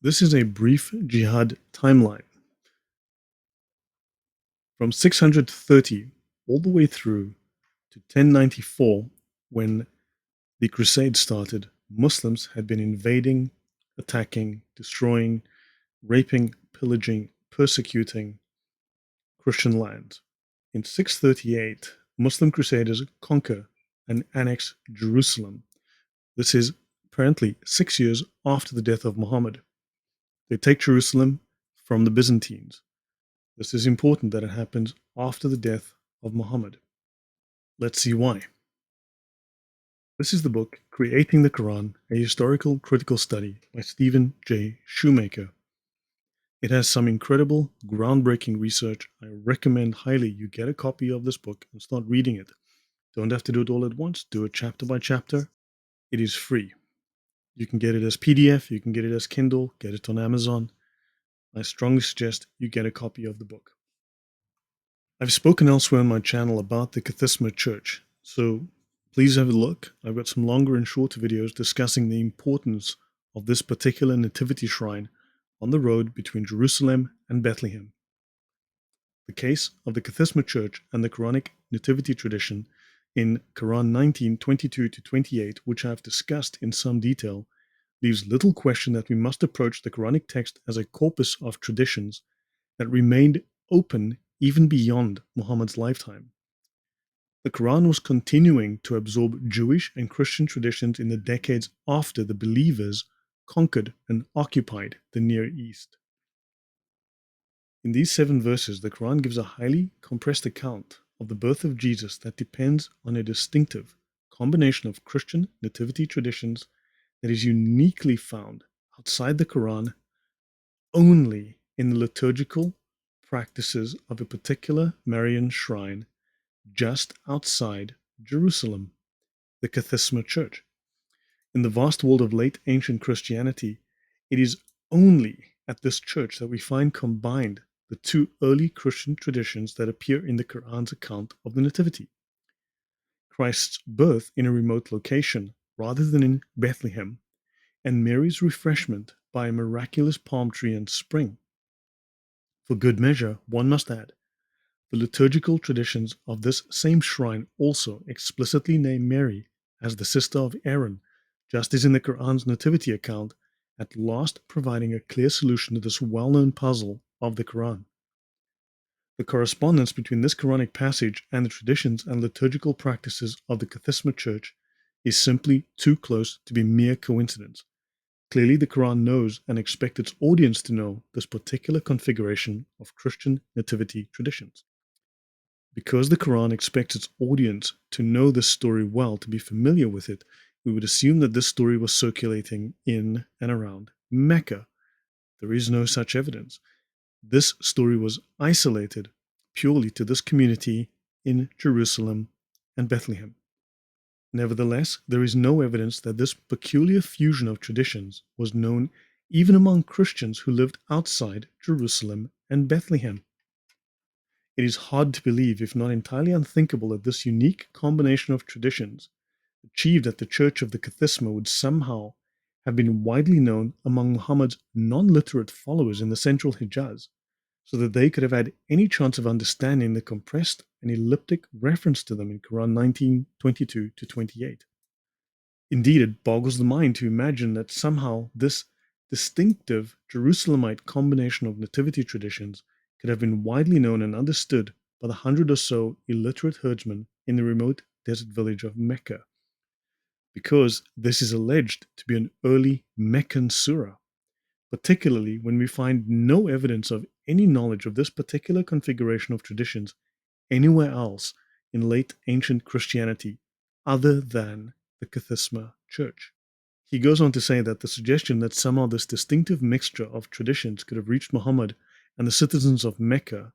This is a brief jihad timeline from 630 all the way through to 1094 when the Crusades started. Muslims had been invading, attacking, destroying, raping, pillaging, persecuting Christian lands. In 638, Muslim Crusaders conquer and annex Jerusalem. This is apparently 6 years after the death of Muhammad. They take Jerusalem from the Byzantines. This is important that it happens after the death of Muhammad. Let's see why. This is the book Creating the Quran, a historical critical study by Stephen J. Shoemaker. It has some incredible, groundbreaking research. I recommend highly you get a copy of this book and start reading it. Don't have to do it all at once, do it chapter by chapter. It is free. You can get it as PDF, you can get it as Kindle, get it on Amazon. I strongly suggest you get a copy of the book. I've spoken elsewhere on my channel about the Kathisma Church, so please have a look. I've got some longer and shorter videos discussing the importance of this particular nativity shrine on the road between Jerusalem and Bethlehem. The case of the Kathisma Church and the Quranic nativity tradition in Quran 19:22-28, which I've discussed in some detail, leaves little question that we must approach the Quranic text as a corpus of traditions that remained open even beyond Muhammad's lifetime. The Quran was continuing to absorb Jewish and Christian traditions in the decades after the believers conquered and occupied the Near East. In these 7 verses, the Quran gives a highly compressed account of the birth of Jesus that depends on a distinctive combination of Christian nativity traditions that is uniquely found outside the Quran only in the liturgical practices of a particular Marian shrine just outside Jerusalem, the Kathisma Church. In the vast world of late ancient Christianity, it is only at this church that we find combined the 2 early Christian traditions that appear in the Quran's account of the Nativity. Christ's birth in a remote location rather than in Bethlehem, and Mary's refreshment by a miraculous palm tree and spring. For good measure, one must add, the liturgical traditions of this same shrine also explicitly name Mary as the sister of Aaron, just as in the Quran's nativity account, at last providing a clear solution to this well-known puzzle of the Quran. The correspondence between this Quranic passage and the traditions and liturgical practices of the Kathisma Church is simply too close to be mere coincidence. Clearly, the Quran knows and expects its audience to know this particular configuration of Christian nativity traditions. Because the Quran expects its audience to know this story well, to be familiar with it, we would assume that this story was circulating in and around Mecca. There is no such evidence. This story was isolated purely to this community in Jerusalem and Bethlehem. Nevertheless, there is no evidence that this peculiar fusion of traditions was known even among Christians who lived outside Jerusalem and Bethlehem. It is hard to believe, if not entirely unthinkable, that this unique combination of traditions achieved at the Church of the Kathisma would somehow have been widely known among Muhammad's non-literate followers in the central Hijaz, so that they could have had any chance of understanding the compressed and elliptic reference to them in Quran 19:22-28. Indeed, it boggles the mind to imagine that somehow this distinctive Jerusalemite combination of nativity traditions could have been widely known and understood by the 100 or so illiterate herdsmen in the remote desert village of Mecca, because this is alleged to be an early Meccan surah, particularly when we find no evidence of any knowledge of this particular configuration of traditions anywhere else in late ancient Christianity other than the Kathisma Church. He goes on to say that the suggestion that somehow this distinctive mixture of traditions could have reached Muhammad and the citizens of Mecca,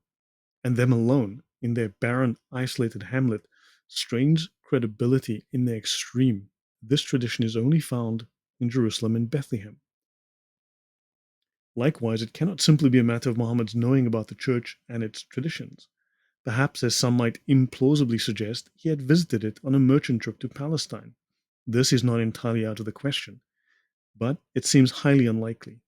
and them alone, in their barren, isolated hamlet, strains credibility in the extreme. This tradition is only found in Jerusalem and Bethlehem. Likewise, it cannot simply be a matter of Muhammad's knowing about the church and its traditions. Perhaps, as some might implausibly suggest, he had visited it on a merchant trip to Palestine. This is not entirely out of the question, but it seems highly unlikely.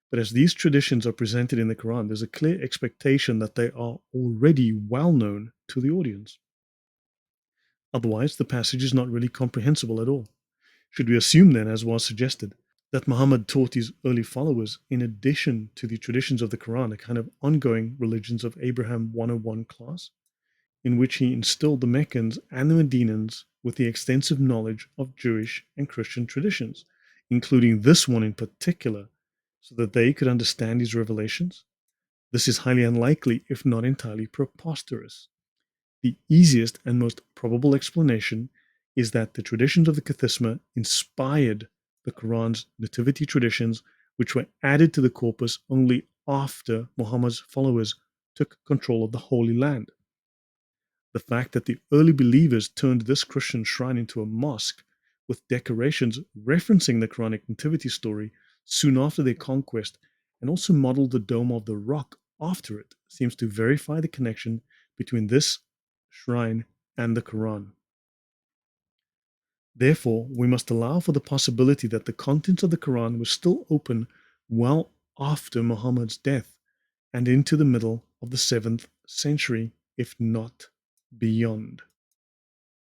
But as these traditions are presented in the Quran, there's a clear expectation that they are already well known to the audience. Otherwise, the passage is not really comprehensible at all. Should we assume then, as was suggested, that Muhammad taught his early followers, in addition to the traditions of the Quran, a kind of ongoing religions of Abraham 101 class, in which he instilled the Meccans and the Medinans with the extensive knowledge of Jewish and Christian traditions, including this one in particular, so that they could understand his revelations? This is highly unlikely, if not entirely preposterous. The easiest and most probable explanation is that the traditions of the Kathisma inspired the Quran's nativity traditions, which were added to the corpus only after Muhammad's followers took control of the Holy Land. The fact that the early believers turned this Christian shrine into a mosque with decorations referencing the Quranic nativity story soon after their conquest, and also modeled the Dome of the Rock after it, seems to verify the connection between this shrine and the Quran. Therefore, we must allow for the possibility that the contents of the Quran were still open well after Muhammad's death and into the middle of the 7th century, if not beyond.